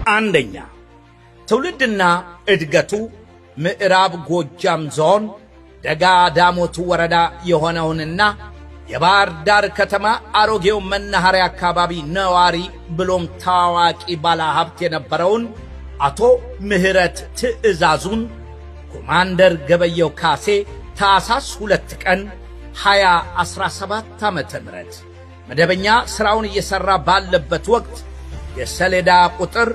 አንደኛ ትውልድና እድገቱ ምዕራብ ጎጃም ዞን ደጋ ዳሞት ወረዳ የሆነውንና የባህር ዳር ከተማ አሮጌው መናኸሪያ አካባቢ ነዋሪ ብሎም ታዋቂ ባለሀብት የነበረውን አቶ ምህረት ትዕዛዙን ኮማንደር ገበየው ካሴ ታኅሳስ 2 ቀን 2017 ዓመተ ምህረት መደበኛ ሥራውን እየሠራ ባለበት ወቅት የሰሌዳ ቁጥር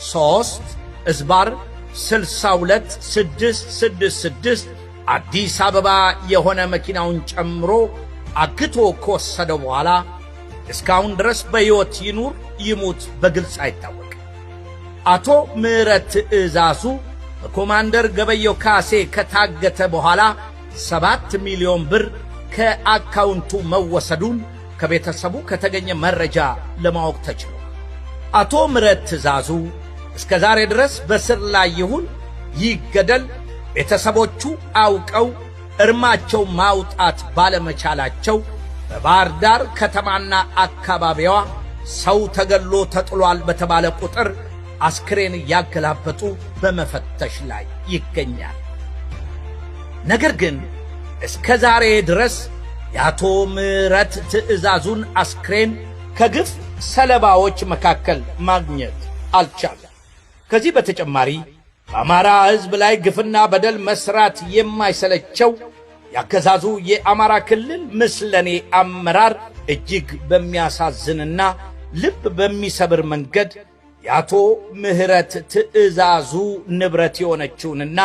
3/62666 አዲስ አበባ የሆነ መኪናውን ጨምሮ አግቶ ከወሰደው በኋላ እስካሁን ድረስ በሕይወት ይኑር ይሙት በግልጽ አይታወቅም። አቶ ምህረት ትዕዛዙ በኮማንደር ገበየው ካሴ ከታገተ በኋላ 7 ሚሊዮን ብር ከአካውንቱ መወሰዱን ከቤተሰቡ ከተገኘ መረጃ ለማወቅ ተችሏል። አቶ ምህረት ትዕዛዙ እስከ ዛሬ ድረስ በስር ላይ ይሁን ይገደል ቤተሰቦቹ አውቀው እርማቸው ማውጣት ባለመቻላቸው በባህር ዳር ከተማና አካባቢዋ ሰው ተገሎ ተጥሏል በተባለ ቁጥር አስክሬን ያገላበጡ በመፈተሽ ላይ ይገኛል። ነገር ግን እስከ ዛሬ ድረስ የአቶ ምህረት ትዕዛዙን አስክሬን ከግፍ ሰለባዎች መካከል ማግኘት አልቻለም። ከዚህ በተጨማሪ በአማራ ሕዝብ ላይ ግፍና በደል መስራት የማይሰለቸው ያገዛዙ የአማራ ክልል ምስለኔ አመራር እጅግ በሚያሳዝንና ልብ በሚሰብር መንገድ የአቶ ምህረት ትዕዛዙ ንብረት የሆነችውንና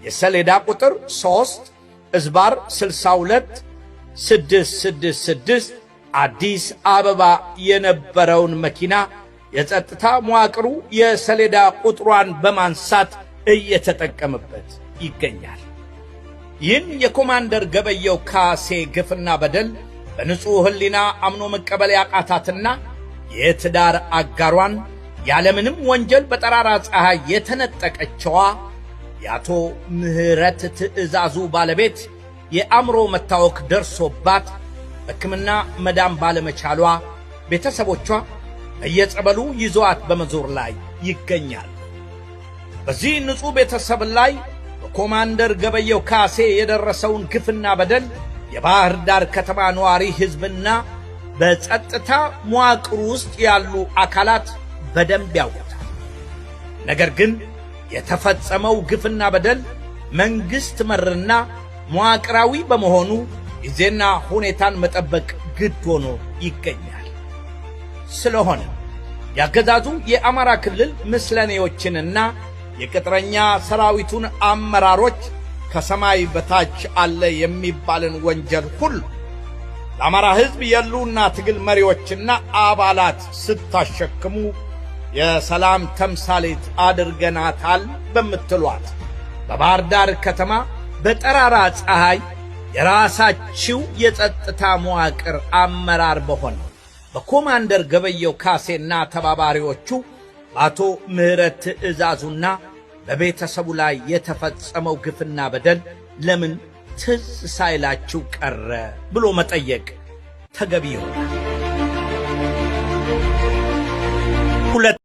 የሰሌዳ ቁጥር 3/62666 አዲስ አበባ የነበረውን መኪና የጸጥታ መዋቅሩ የሰሌዳ ቁጥሯን በማንሳት እየተጠቀመበት ይገኛል። ይህን የኮማንደር ገበየው ካሴ ግፍና በደል በንጹሕ ሕሊና አምኖ መቀበል ያቃታትና የትዳር አጋሯን ያለምንም ወንጀል በጠራራ ፀሐይ የተነጠቀችዋ የአቶ ምህረት ትዕዛዙ ባለቤት የአእምሮ መታወክ ደርሶባት ሕክምና መዳን ባለመቻሏ ቤተሰቦቿ በየጸበሉ ይዘዋት በመዞር ላይ ይገኛል። በዚህ ንጹሕ ቤተሰብ ላይ በኮማንደር ገበየው ካሴ የደረሰውን ግፍና በደል የባህር ዳር ከተማ ነዋሪ ሕዝብና በጸጥታ መዋቅሩ ውስጥ ያሉ አካላት በደንብ ያውቁታል። ነገር ግን የተፈጸመው ግፍና በደል መንግሥት መርና መዋቅራዊ በመሆኑ ጊዜና ሁኔታን መጠበቅ ግድ ሆኖ ይገኛል። ስለሆነ ያገዛዙ የአማራ ክልል ምስለኔዎችንና የቅጥረኛ ሰራዊቱን አመራሮች ከሰማይ በታች አለ የሚባልን ወንጀል ሁሉ ለአማራ ሕዝብ የሕልውና ትግል መሪዎችና አባላት ስታሸክሙ የሰላም ተምሳሌት አድርገናታል በምትሏት በባህር ዳር ከተማ በጠራራ ፀሐይ የራሳችሁ የጸጥታ መዋቅር አመራር በሆነው በኮማንደር ገበየው ካሴና ተባባሪዎቹ በአቶ ምህረት ትዕዛዙና በቤተሰቡ ላይ የተፈጸመው ግፍና በደል ለምን ትዝ ሳይላችሁ ቀረ ብሎ መጠየቅ ተገቢ ይሆናል።